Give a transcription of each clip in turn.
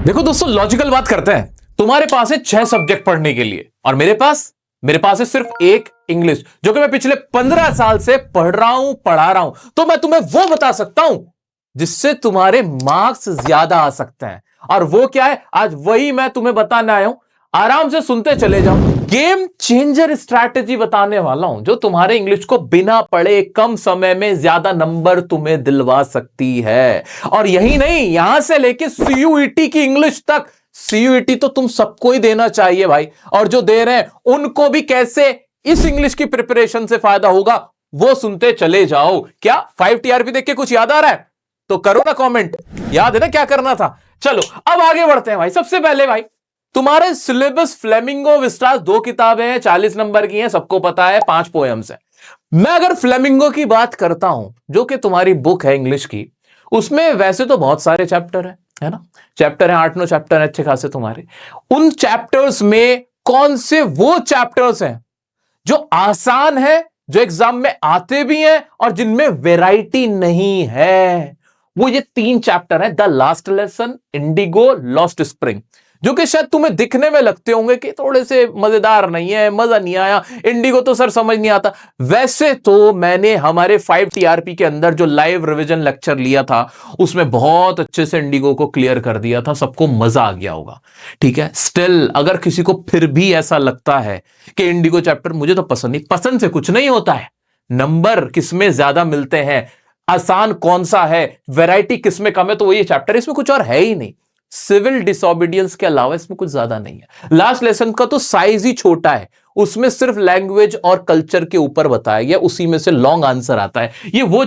देखो दोस्तों, लॉजिकल बात करते हैं। तुम्हारे पास है 6 सब्जेक्ट पढ़ने के लिए और मेरे पास है सिर्फ एक इंग्लिश, जो कि मैं पिछले 15 साल से पढ़ रहा हूं, पढ़ा रहा हूं। तो मैं तुम्हें वो बता सकता हूं जिससे तुम्हारे मार्क्स ज्यादा आ सकते हैं। और वो क्या है, आज वही मैं तुम्हें बताने आया हूं। आराम से सुनते चले जाओ। गेम चेंजर स्ट्रैटेजी बताने वाला हूं, जो तुम्हारे इंग्लिश को बिना पढ़े कम समय में ज्यादा नंबर तुम्हें दिलवा सकती है। और यही नहीं, यहां से लेके सीयूईटी की इंग्लिश तक। सीयूईटी तो तुम सबको ही देना चाहिए भाई, और जो दे रहे हैं उनको भी कैसे इस इंग्लिश की प्रिपरेशन से फायदा होगा वो सुनते चले जाओ। क्या 5 टीआरपी देख के कुछ याद आ रहा है? तो करो ना कमेंट, याद है ना क्या करना था। चलो अब आगे बढ़ते हैं भाई। सबसे पहले भाई, तुम्हारे सिलेबस फ्लेमिंगो विस्टास 2 किताबें हैं, 40 नंबर की हैं, सबको पता है, 5 पोएम्स हैं। मैं अगर फ्लेमिंगो की बात करता हूं, जो कि तुम्हारी बुक है इंग्लिश की, उसमें वैसे तो बहुत सारे चैप्टर है ना। चैप्टर है 8-9 चैप्टर है अच्छे खासे तुम्हारे। उन चैप्टर्स में कौन से वो चैप्टर्स हैं जो आसान है, जो एग्जाम में आते भी हैं और जिनमें वैरायटी नहीं है? वो ये 3 चैप्टर हैं, the last lesson, Indigo, lost spring, जो कि शायद तुम्हें दिखने में लगते होंगे कि थोड़े से मजेदार नहीं है, मजा नहीं आया, इंडिगो तो सर समझ नहीं आता। वैसे तो मैंने हमारे 5 टीआरपी के अंदर जो लाइव रिवीजन लेक्चर लिया था, उसमें बहुत अच्छे से इंडिगो को क्लियर कर दिया था, सबको मजा आ गया होगा। ठीक है, स्टिल अगर किसी को फिर भी ऐसा लगता है कि इंडिगो चैप्टर मुझे तो पसंद नहीं, पसंद से कुछ नहीं होता है। नंबर किसमें ज्यादा मिलते हैं, आसान कौन सा है, वैरायटी किसमें कम है, तो वो ये चैप्टर, इसमें कुछ और है ही नहीं। सिविल डिसोबीडियंस के अलावा इसमें कुछ ज्यादा नहीं है। लास्ट लेसन का तो साइज ही छोटा है, उसमें सिर्फ लैंग्वेज और कल्चर के ऊपर बताया गया, उसी में से लॉन्ग आंसर आता है। ये वो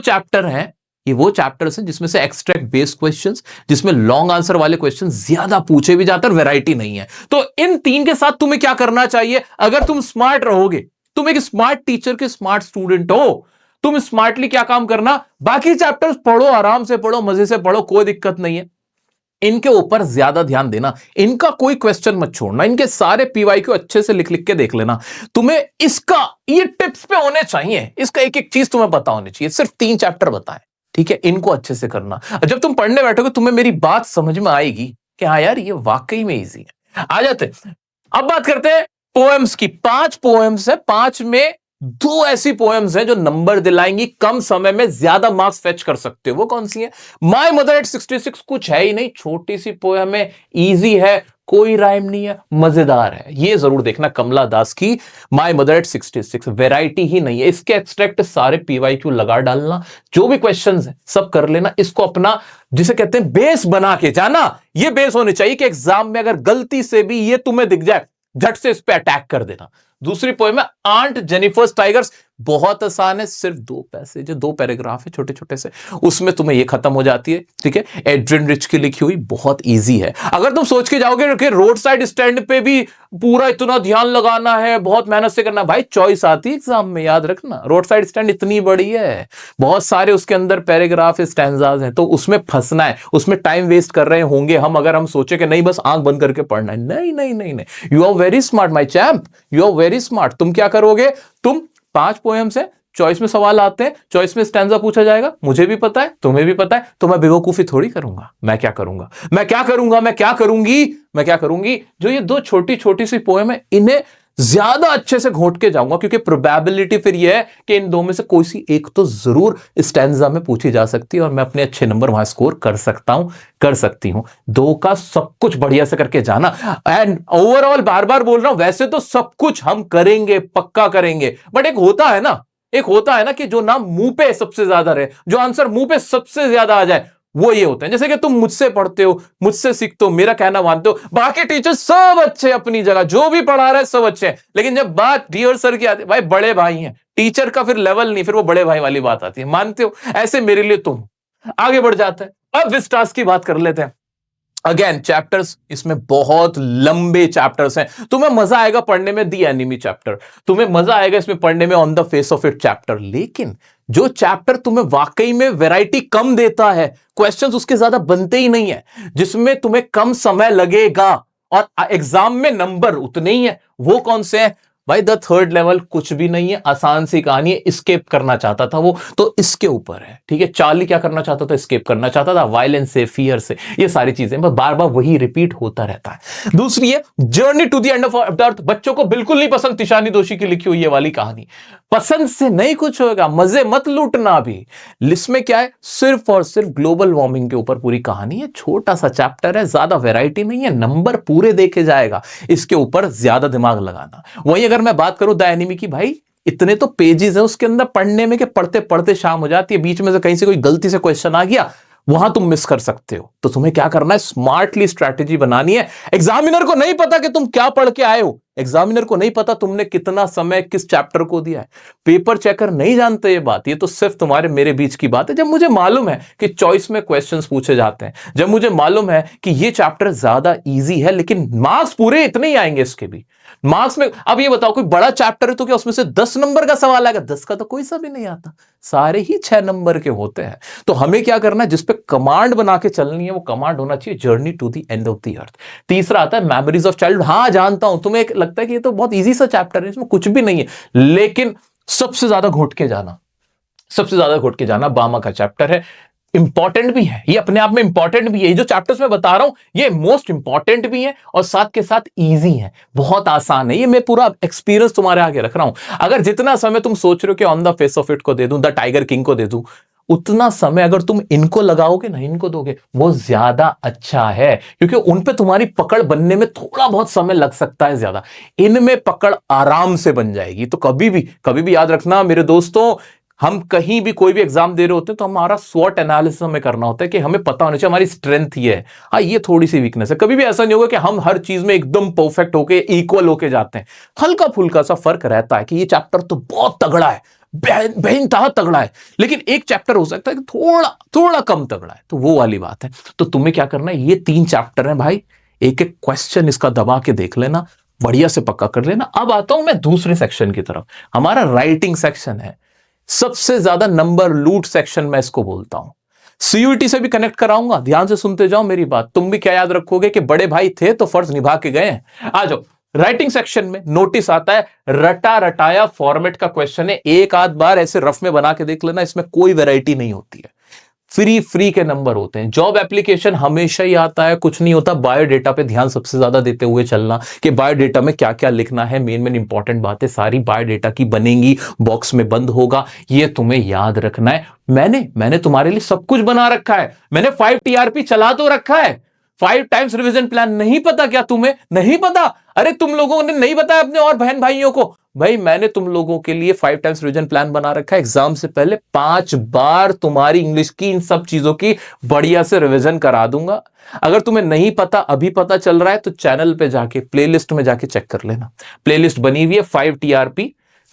चैप्टर्स हैं जिसमें से एक्सट्रैक्ट बेस्ड क्वेश्चंस, जिसमें लॉन्ग आंसर वाले क्वेश्चन ज्यादा पूछे भी जाते हैं और वैरायटी नहीं है। तो इन 3 के साथ तुम्हें क्या करना चाहिए? अगर तुम स्मार्ट रहोगे, तुम एक स्मार्ट टीचर के स्मार्ट स्टूडेंट हो, तुम स्मार्टली क्या काम करना, बाकी चैप्टर्स पढ़ो, आराम से पढ़ो, मजे से पढ़ो, कोई दिक्कत नहीं है। इनके ऊपर ज्यादा ध्यान देना, इनका कोई क्वेश्चन मत छोड़ना, इनके सारे पीवाईक्यू अच्छे से लिख लिख के देख लेना। तुम्हें इसका ये टिप्स पे होने चाहिए, इसका एक एक चीज तुम्हें पता होनी चाहिए। सिर्फ 3 चैप्टर बताएं, ठीक है, इनको अच्छे से करना। जब तुम पढ़ने बैठोगे तुम्हें मेरी बात समझ में आएगी कि हाँ यार ये वाकई में इजी है। आ जाते अब बात करते हैं पोएम्स की। 5 पोएम्स है, 5 में 2 ऐसी पोएम्स हैं जो नंबर दिलाएंगी, कम समय में ज्यादा मार्क्स फेच कर सकते हो। वो कौन सी है? माय मदर एट 66 कुछ है ही नहीं, छोटी सी पोएम है, इजी है, कोई राइम नहीं है, मजेदार है। ये जरूर देखना, कमला दास की माय मदर एट 66। वैरायटी ही नहीं है, इसके एक्सट्रैक्ट सारे पीवाईक्यू लगा डालना, जो भी क्वेश्चंस है सब कर लेना, इसको अपना जिसे कहते हैं बेस बना के जाना। ये बेस होनी चाहिए कि एग्जाम में अगर गलती से भी ये तुम्हें दिख जाए, झट से इस पे अटैक कर देना। दूसरी पोएम है आंट जेनिफर्स टाइगर्स, बहुत आसान है, सिर्फ 2 पैसेज, 2 पैराग्राफ है छोटे छोटे से, उसमें तुम्हें ये खत्म हो जाती है। ठीक है, एड्रिन रिच की लिखी हुई, बहुत इजी है। अगर तुम सोच के जाओगे कि रोड साइड स्टैंड पे भी पूरा इतना ध्यान लगाना है, बहुत मेहनत से करना, भाई चॉइस आती है एग्जाम में, याद रखना। रोड साइड स्टैंड इतनी बड़ी है, बहुत सारे उसके अंदर पैराग्राफ स्टैंजाज हैं, तो उसमें फंसना है, उसमें टाइम वेस्ट कर रहे होंगे हम, अगर हम सोचे कि नहीं बस आंख बंद करके पढ़ना है। नहीं नहीं नहीं नहीं, you are very smart my champ, you are very smart. तुम क्या करोगे, तुम 5 पोएम्स है, चॉइस में सवाल आते हैं, चॉइस में स्टैंजा पूछा जाएगा, मुझे भी पता है, तुम्हें भी पता है, तो मैं बेवकूफी थोड़ी करूंगा। मैं क्या करूंगा, मैं क्या करूंगा, मैं क्या करूंगी, मैं क्या करूंगी, जो ये 2 छोटी छोटी सी पोएम है, इन्हें ज्यादा अच्छे से घोट के जाऊंगा, क्योंकि प्रोबेबिलिटी फिर यह है कि इन 2 में से कोई सी एक तो जरूर स्टैंजा में पूछी जा सकती है और मैं अपने अच्छे नंबर वहां स्कोर कर सकता हूं, कर सकती हूं। 2 का सब कुछ बढ़िया से करके जाना। एंड ओवरऑल बार बार बोल रहा हूं, वैसे तो सब कुछ हम करेंगे, पक्का करेंगे, बट एक होता है ना कि जो नाम मुंह पे सबसे ज्यादा रहे, जो आंसर मुंह पे सबसे ज्यादा आ जाए, वो ये होते हैं। जैसे कि तुम मुझसे पढ़ते हो, मुझसे सीखते हो, मेरा कहना मानते हो, बाकी टीचर सब अच्छे अपनी जगह, जो भी पढ़ा रहा है सब अच्छे हैं, लेकिन जब बात डियर सर की आती है, भाई बड़े भाई हैं, टीचर का फिर लेवल नहीं, फिर वो बड़े भाई वाली बात आती है, मानते हो? ऐसे मेरे लिए तुम आगे बढ़ जाते हैं। अब विस्टास की बात कर लेते हैं। अगेन चैप्टर्स इसमें बहुत लंबे चैप्टर्स हैं, तुम्हें मजा आएगा पढ़ने में दी एनिमी चैप्टर, तुम्हें मजा आएगा इसमें पढ़ने में on the face of it chapter. लेकिन जो चैप्टर तुम्हें वाकई में वैरायटी कम देता है, क्वेश्चंस उसके ज्यादा बनते ही नहीं है, जिसमें तुम्हें कम समय लगेगा और एग्जाम में नंबर उतने ही है, वो कौन से हैं? भाई द थर्ड लेवल कुछ भी नहीं है, आसान सी कहानी है, एस्केप करना चाहता था वो, तो इसके ऊपर है। ठीक है, चार्ली क्या करना चाहता था? एस्केप करना चाहता था वायलेंस से, फियर से, ये सारी चीजें, बस बार बार वही रिपीट होता रहता है। दूसरी है journey to the end of earth. बच्चों को बिल्कुल नहीं पसंद तिशानी दोषी की लिखी हुई ये वाली कहानी, पसंद से नहीं कुछ होगा, मजे मत लूटना भी। लिस्ट में क्या है? सिर्फ और सिर्फ ग्लोबल वार्मिंग के ऊपर पूरी कहानी है, छोटा सा चैप्टर है, ज्यादा वैरायटी नहीं है, नंबर पूरे देखे जाएगा, इसके ऊपर ज्यादा दिमाग लगाना। वहीं अगर मैं बात करूं द एनिमी की, भाई इतने तो पेजेस है उसके अंदर पढ़ने में कि पढ़ते पढ़ते शाम हो जाती है, बीच में से कहीं से कोई गलती से क्वेश्चन आ गया, वहां तुम मिस कर सकते हो। तो तुम्हें क्या करना है? स्मार्टली स्ट्रैटेजी बनानी है। एग्जामिनर को नहीं पता कि तुम क्या पढ़ के आए हो, एग्जामिनर को नहीं पता तुमने कितना समय किस चैप्टर को दिया है, पेपर चेकर नहीं जानते ये बात। ये तो सिर्फ तुम्हारे मेरे बीच की बात है। जब मुझे मालूम है कि चॉइस में क्वेश्चंस पूछे जाते हैं, जब मुझे मालूम है कि ये चैप्टर ज्यादा इजी है लेकिन मार्क्स पूरे इतने ही आएंगे इसके भी, मार्क्स में, अब ये बताओ कोई बड़ा चैप्टर है तो क्या उसमें से 10 नंबर का सवाल आएगा? 10 का तो कोई सा भी नहीं आता, सारे ही 6 नंबर के होते हैं। तो हमें क्या करना है? जिस पे कमांड बना के चलनी है वो कमांड होना चाहिए journey to the end of the earth. तीसरा आता है मेमोरीज ऑफ चाइल्डहुड। हाँ जानता हूं तुम्हें लगता है कि ये तो बहुत इजी सा चैप्टर है, इसमें कुछ भी नहीं है, लेकिन सबसे ज्यादा घोट के जाना, सबसे ज्यादा घोट के जाना बामा का चैप्टर है। इंपॉर्टेंट भी है, ये अपने आप में इंपॉर्टेंट भी है, ये जो चैप्टर्स मैं बता रहा हूं ये मोस्ट इंपॉर्टेंट भी है और साथ के साथ इजी है, बहुत आसान है। ये मैं पूरा एक्सपीरियंस तुम्हारे आगे रख रहा हूं। अगर जितना समय तुम सोच रहे हो कि on the face of it को दे दूं, द टाइगर किंग को दे दूं, उतना समय अगर तुम इनको लगाओगे ना, इनको दोगे, वो ज्यादा अच्छा है, क्योंकि उन पे तुम्हारी पकड़ बनने में थोड़ा बहुत समय लग सकता है ज्यादा, इनमें पकड़ आराम से बन जाएगी। तो कभी भी याद रखना मेरे दोस्तों, हम कहीं भी कोई भी एग्जाम दे रहे होते हैं तो हमारा स्वॉट एनालिसिस हमें करना होता है कि हमें पता होना चाहिए हमारी स्ट्रेंथ ये है, हाँ ये थोड़ी सी वीकनेस है। कभी भी ऐसा नहीं होगा कि हम हर चीज में एकदम परफेक्ट होके इक्वल होके जाते हैं, हल्का फुल्का सा फर्क रहता है कि ये चैप्टर तो बहुत तगड़ा है, बेइंतहा तगड़ा है, लेकिन एक चैप्टर हो सकता है कि थोड़ा थोड़ा कम तगड़ा है, तो वो वाली बात है। तो तुम्हें क्या करना है? ये 3 चैप्टर हैं भाई, एक एक क्वेश्चन इसका दबा के देख लेना, बढ़िया से पक्का कर लेना। अब आता हूं मैं दूसरे सेक्शन की तरफ, हमारा राइटिंग सेक्शन है, सबसे ज्यादा नंबर लूट सेक्शन मैं इसको बोलता हूं। सीयूईटी से भी कनेक्ट कराऊंगा, ध्यान से सुनते जाओ मेरी बात। तुम भी क्या याद रखोगे कि बड़े भाई थे तो फर्ज निभा के गए हैं। आ जाओ, राइटिंग सेक्शन में नोटिस आता है, रटा रटाया फॉर्मेट का क्वेश्चन है, एक आध बार ऐसे रफ में बना के देख लेना, इसमें कोई वैरायटी नहीं होती है, फ्री के नंबर होते हैं। जॉब एप्लीकेशन हमेशा ही आता है, कुछ नहीं होता। बायोडेटा पे ध्यान सबसे ज्यादा देते हुए चलना कि बायोडेटा में क्या क्या लिखना है, मेन इंपॉर्टेंट बातें सारी बायोडेटा की बनेंगी, बॉक्स में बंद होगा, ये तुम्हें याद रखना है। मैंने तुम्हारे लिए सब कुछ बना रखा है, मैंने 5 टीआरपी चला तो रखा है, 5 टाइम्स रिवीजन प्लान। नहीं पता क्या तुम्हें? नहीं पता? अरे तुम लोगों ने नहीं बताया अपने और बहन भाइयों को? भाई मैंने तुम लोगों के लिए 5 टाइम्स रिवीजन प्लान बना रखा है, एग्जाम से पहले 5 बार तुम्हारी इंग्लिश की इन सब चीजों की बढ़िया से रिवीजन करा दूंगा। अगर तुम्हें नहीं पता, अभी पता चल रहा है, तो चैनल पे जाके प्लेलिस्ट में जाके चेक कर लेना, प्लेलिस्ट बनी हुई है 5 टीआरपी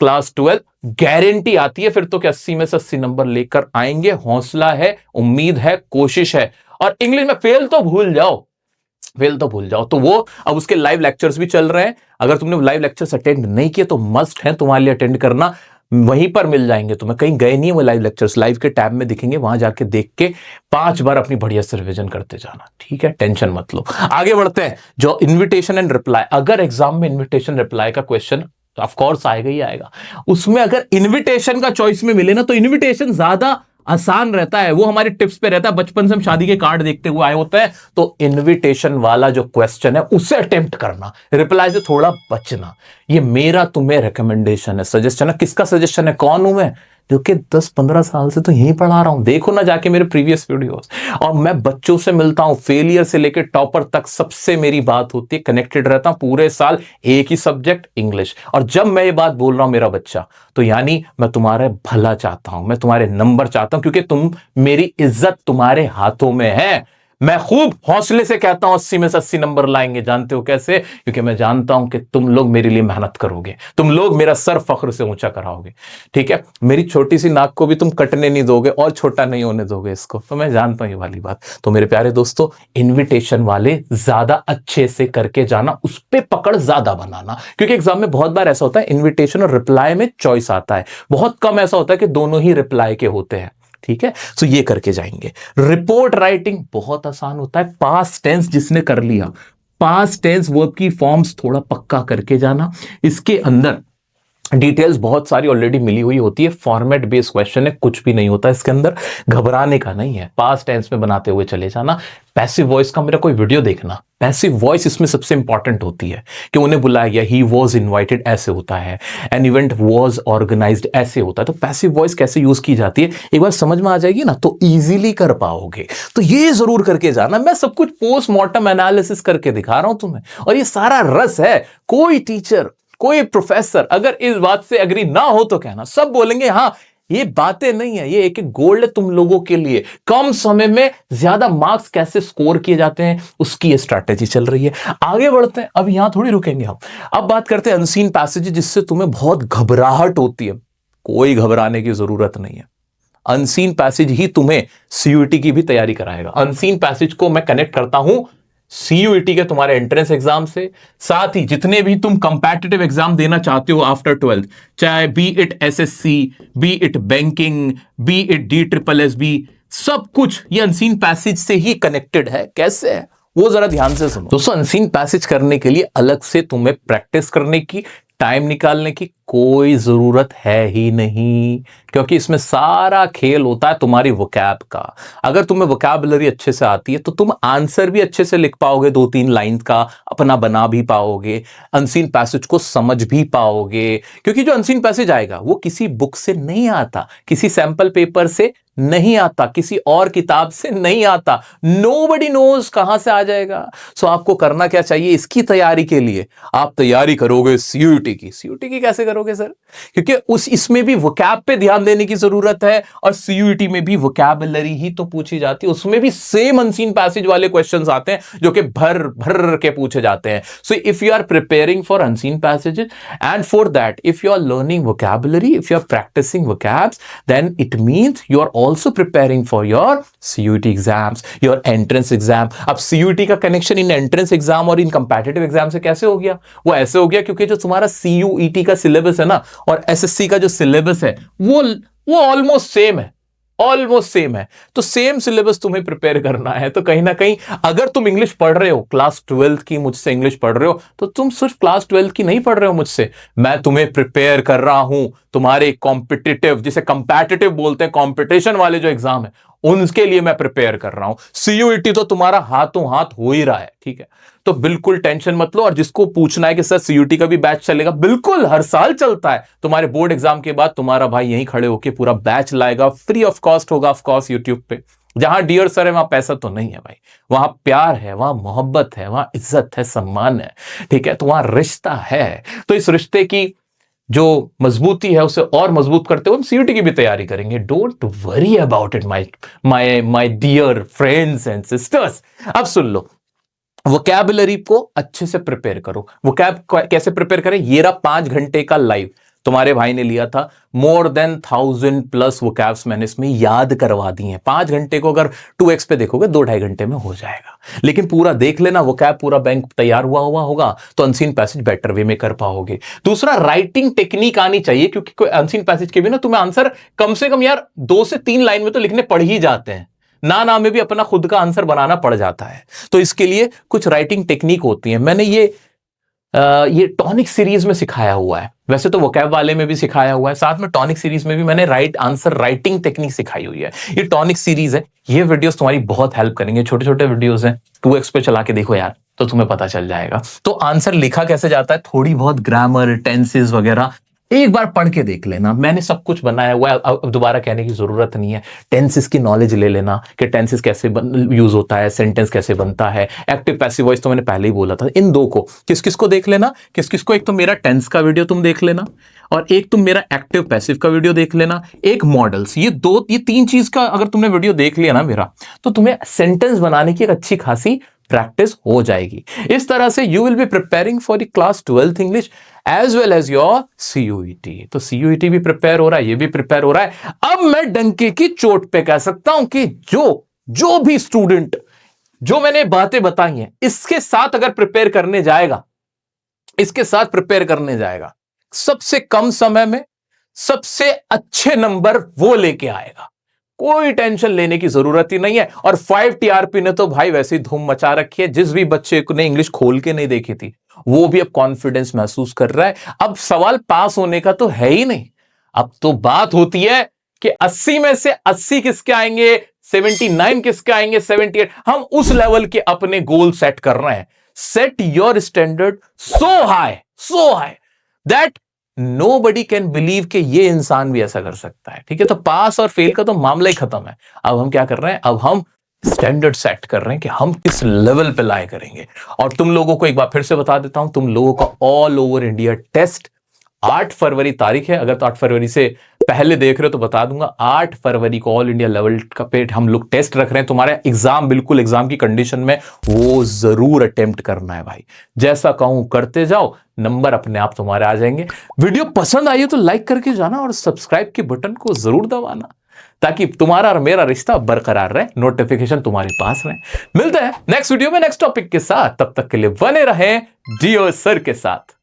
क्लास 12, गारंटी आती है फिर तो कि 80 में से 80 नंबर लेकर आएंगे। हौसला है, उम्मीद है, कोशिश है। और इंग्लिश में फेल तो भूल जाओ, तो वो अब उसके लाइव लेक्चर्स भी चल रहे हैं। अगर तुमने लाइव लेक्चर्स अटेंड नहीं किए तो मस्ट है तुम्हारे लिए अटेंड करना, वहीं पर मिल जाएंगे तुम्हें, कहीं गए नहीं है वो लाइव लेक्चर्स, लाइव के टैब में दिखेंगे, वहां जाके देख के 5 बार अपनी बढ़िया से रिवीजन करते जाना, ठीक है? टेंशन मत लो। आगे बढ़ते हैं, जो इन्विटेशन एंड रिप्लाई, अगर एग्जाम में इन्विटेशन रिप्लाई का क्वेश्चन तो ऑफ कोर्स आएगा ही आएगा, उसमें अगर इन्विटेशन का चॉइस में मिले ना तो इन्विटेशन ज्यादा आसान रहता है, वो हमारे टिप्स पे रहता है, बचपन से हम शादी के कार्ड देखते हुए आए होते हैं। तो इनविटेशन वाला जो क्वेश्चन है उसे अटेम्प्ट करना, रिप्लाई से थोड़ा बचना, ये मेरा तुम्हें रिकमेंडेशन है, सजेशन है। किसका सजेशन है? कौन हूं मैं? जो कि 10-15 साल से तो यही पढ़ा रहा हूं, देखो ना जाके मेरे प्रीवियस वीडियोस। और मैं बच्चों से मिलता हूं, फेलियर से लेकर टॉपर तक सबसे मेरी बात होती है, कनेक्टेड रहता हूं पूरे साल, एक ही सब्जेक्ट इंग्लिश। और जब मैं ये बात बोल रहा हूं मेरा बच्चा, तो यानी मैं तुम्हारे भला चाहता हूं, मैं तुम्हारे नंबर चाहता हूं, क्योंकि तुम, मेरी इज्जत तुम्हारे हाथों में है। मैं खूब हौसले से कहता हूं 80 में से 80 नंबर लाएंगे। जानते हो कैसे? क्योंकि मैं जानता हूं कि तुम लोग मेरे लिए मेहनत करोगे, तुम लोग मेरा सर फख्र से ऊंचा कराओगे, ठीक है? मेरी छोटी सी नाक को भी तुम कटने नहीं दोगे और छोटा नहीं होने दोगे इसको, तो मैं जानता हूं ये वाली बात। तो मेरे प्यारे दोस्तों, इन्विटेशन वाले ज्यादा अच्छे से करके जाना, उस पर पकड़ ज्यादा बनाना, क्योंकि एग्जाम में बहुत बार ऐसा होता है इन्विटेशन और रिप्लाई में चॉइस आता है, बहुत कम ऐसा होता है कि दोनों ही रिप्लाई के होते हैं, ठीक है? सो ये करके जाएंगे। रिपोर्ट राइटिंग बहुत आसान होता है, पास्ट टेंस जिसने कर लिया, पास्ट टेंस वर्ब की फॉर्म्स थोड़ा पक्का करके जाना। इसके अंदर डिटेल्स बहुत सारी ऑलरेडी मिली हुई होती है, फॉर्मेट बेस्ड क्वेश्चन है, कुछ भी नहीं होता इसके अंदर, घबराने का नहीं है, पास्ट टेंस में बनाते हुए चले जाना। पैसिव वॉइस का मेरा कोई वीडियो देखना, पैसिव वॉइस इसमें सबसे इंपॉर्टेंट होती है कि उन्हें बुलाया गया, ही वॉज इन्वाइटेड ऐसे होता है, एन इवेंट वॉज ऑर्गेनाइज्ड ऐसे होता है। तो पैसिव वॉइस कैसे यूज की जाती है एक बार समझ में आ जाएगी ना तो इजीली कर पाओगे। तो ये जरूर करके जाना, मैं सब कुछ पोस्टमार्टम एनालिसिस करके दिखा रहा हूं तुम्हें, और ये सारा रस है। कोई टीचर, कोई प्रोफेसर अगर इस बात से एग्री ना हो तो कहना, सब बोलेंगे हाँ ये बातें नहीं है, ये एक एक गोल्ड है तुम लोगों के लिए। कम समय में ज्यादा मार्क्स कैसे स्कोर किए जाते हैं उसकी ये स्ट्रैटेजी चल रही है। आगे बढ़ते हैं, अब यहां थोड़ी रुकेंगे हम, अब बात करते हैं अनसीन पैसेज जिससे तुम्हें बहुत घबराहट होती है। कोई घबराने की जरूरत नहीं है, अनसीन पैसेज ही तुम्हें सीयूईटी की भी तैयारी कराएगा। अनसीन पैसेज को मैं कनेक्ट करता हूं सीयूईटी के तुम्हारे एंट्रेंस एग्जाम से, साथ ही जितने भी तुम कंपैटिटिव एग्जाम देना चाहते हो आफ्टर 12th, चाहे B it SSC, B it banking, B it DSSB, सब कुछ ये अनसीन पैसेज से ही कनेक्टेड है। कैसे है वो जरा ध्यान से सुनो दोस्तों। अनसीन पैसेज करने के लिए अलग से तुम्हें प्रैक्टिस करने की, टाइम निकालने की कोई जरूरत है ही नहीं, क्योंकि इसमें सारा खेल होता है तुम्हारी वोकैब का। अगर तुम्हें वोकैबुलरी अच्छे से आती है तो तुम आंसर भी अच्छे से लिख पाओगे, 2-3 लाइन का अपना बना भी पाओगे, अनसीन पैसेज को समझ भी पाओगे। क्योंकि जो अनसीन पैसेज आएगा वो किसी बुक से नहीं आता, किसी सैंपल पेपर से नहीं आता, किसी और किताब से नहीं आता, नोबडी नोज कहां से आ जाएगा। सो आपको करना क्या चाहिए इसकी तैयारी के लिए, आप तैयारी करोगे सीयूईटी की। सीयूईटी की कैसे करोगे सर? क्योंकि इसमें भी वोकैब पे ध्यान देने की जरूरत है, और सीयूईटी में भी वोकैबुलरी ही तो पूछी जाती है, उसमें भी सेम अनसीन पैसेज वाले क्वेश्चंस आते हैं जो कि भर भर के पूछे जाते हैं। So if you are preparing for unseen passages and for that if you are learning vocabulary, if you are practising vocabs, then it means you are also preparing for your CUET exams, your entrance exam। अब CUET का connection in entrance exam और इन competitive exam से कैसे हो गया? वो ऐसे हो गया क्योंकि जो तुम्हारा CUET का सिलेबस है ना और SSC का जो सिलेबस है वो ऑलमोस्ट सेम है, ऑलमोस्ट सेम है। तो सेम सिलेबस तुम्हें प्रिपेयर करना है। तो कहीं ना कहीं अगर तुम इंग्लिश पढ़ रहे हो, क्लास 12th की मुझसे इंग्लिश पढ़ रहे हो, तो तुम सिर्फ क्लास 12th की नहीं पढ़ रहे हो मुझसे, मैं तुम्हें प्रिपेयर कर रहा हूं तुम्हारे कॉम्पिटिटिव, जिसे कंपैटिटिव बोलते हैं, कंपटीशन वाले जो एग्जाम है उनके लिए मैं प्रिपेयर कर रहा हूं। सीयूईटी तो तुम्हारा हाथों हाथ हो ही रहा है, ठीक है? तो बिल्कुल टेंशन मत लो। और जिसको पूछना है कि सर सीयूईटी का भी बैच चलेगा, बिल्कुल हर साल चलता है। तुम्हारे बोर्ड एग्जाम के बाद तुम्हारा भाई यहीं खड़े होकर पूरा बैच लाएगा, फ्री ऑफ कॉस्ट होगा ऑफ कोर्स यूट्यूब पे। जहां डियर सर है वहां पैसा तो नहीं है भाई, वहां प्यार है, वहां मोहब्बत है, वहां इज्जत है, सम्मान है, ठीक है? तो वहां रिश्ता है। तो इस रिश्ते की जो मजबूती है उसे और मजबूत करते हुए हम सीयूईटी की भी तैयारी करेंगे। Don't worry about it my dear friends and sisters. अब सुन लो, वोकैबुलरी को अच्छे से प्रिपेयर करो। वोकैब कैसे प्रिपेयर करें? ये रहा 5 घंटे का लाइव, तुम्हारे भाई ने लिया था, मोर देन 1000+ वोकैब्स मैंने इसमें याद करवा दी हैं। 5 घंटे को अगर 2x पे देखोगे 2-2.5 घंटे में हो जाएगा। लेकिन पूरा देख लेना, वोकैब पूरा बैंक तैयार हुआ होगा तो अनसीन पैसेज बेटर वे में कर पाओगे। दूसरा, राइटिंग टेक्निक आनी चाहिए, क्योंकि कोई अनसीन पैसेज के भी ना तुम्हें आंसर कम से कम यार 2 से 3 लाइन में तो लिखने पड़ ही जाते हैं, ना में भी अपना खुद का आंसर बनाना पड़ जाता है। तो इसके लिए कुछ राइटिंग टेक्निक होती है। मैंने ये टॉनिक सीरीज में सिखाया हुआ है, वैसे तो वोकैब वाले में भी सिखाया हुआ है, साथ में टॉनिक सीरीज में भी मैंने आंसर राइटिंग टेक्निक सिखाई हुई है। ये टॉनिक सीरीज है, ये वीडियोस तुम्हारी बहुत हेल्प करेंगे। छोटे छोटे वीडियोस हैं, 2x पे चला के देखो यार तो तुम्हें पता चल जाएगा। तो आंसर लिखा कैसे जाता है, थोड़ी बहुत ग्रामर, टेंसेस वगैरह एक बार पढ़ के देख लेना। मैंने सब कुछ बनाया हुआ है, अब दोबारा कहने की जरूरत नहीं है। टेंसेस की नॉलेज ले लेना कि टेंसेस कैसे यूज होता है, सेंटेंस कैसे बनता है, एक्टिव पैसिव वॉइस तो मैंने पहले ही बोला था। इन दो को किस किस को देख लेना, किस किस को, एक तो मेरा टेंस का वीडियो तुम देख लेना और एक तुम मेरा एक्टिव पैसिव का वीडियो देख लेना, एक मॉडल्स। ये 3 चीज का अगर तुमने वीडियो देख लिया ना मेरा, तो तुम्हें सेंटेंस बनाने की एक अच्छी खासी प्रैक्टिस हो जाएगी। इस तरह से you will be preparing for the class 12th English as well as your CUET. तो सीयूईटी भी प्रिपेयर हो रहा है, ये भी प्रिपेयर हो रहा है। अब मैं डंके की चोट पे कह सकता हूं कि जो भी स्टूडेंट जो मैंने बातें बताई हैं इसके साथ अगर प्रिपेयर करने जाएगा, सबसे कम समय में सबसे अच्छे नंबर वो लेके आएगा। कोई टेंशन लेने की जरूरत ही नहीं है। और 5 TRP ने तो भाई वैसे ही धूम मचा रखी है। जिस भी बच्चे ने इंग्लिश खोल के नहीं देखी थी वो भी अब कॉन्फिडेंस महसूस कर रहा है। अब सवाल पास होने का तो है ही नहीं, अब तो बात होती है कि 80 में से 80 किसके आएंगे, 79 किसके आएंगे, 78। हम उस लेवल के अपने गोल सेट कर रहे हैं। Set your standard so high that nobody can believe कि ये इंसान भी ऐसा कर सकता है। ठीक है, तो पास और फेल का तो मामला ही खत्म है। अब हम क्या कर रहे हैं, अब हम स्टैंडर्ड सेट कर रहे हैं कि हम किस लेवल पे लाए करेंगे। और तुम लोगों को एक बार फिर से बता देता हूं, तुम लोगों का ऑल ओवर इंडिया टेस्ट 8 फरवरी तारीख है। अगर तो 8 फरवरी से पहले देख रहे हो तो बता दूंगा, 8 फरवरी को ऑल इंडिया लेवल का पे हम लोग टेस्ट रख रहे हैं। तुम्हारा एग्जाम बिल्कुल एग्जाम की कंडीशन में वो जरूर अटेम्प्ट करना है भाई। जैसा कहूं करते जाओ, नंबर अपने आप तुम्हारे आ जाएंगे। वीडियो पसंद आई हो तो लाइक करके जाना और सब्सक्राइब के बटन को जरूर दबाना, ताकि तुम्हारा और मेरा रिश्ता बरकरार रहे, नोटिफिकेशन तुम्हारे पास रहे। मिलते हैं नेक्स्ट वीडियो में नेक्स्ट टॉपिक के साथ, तब तक के लिए बने रहें जियो सर के साथ।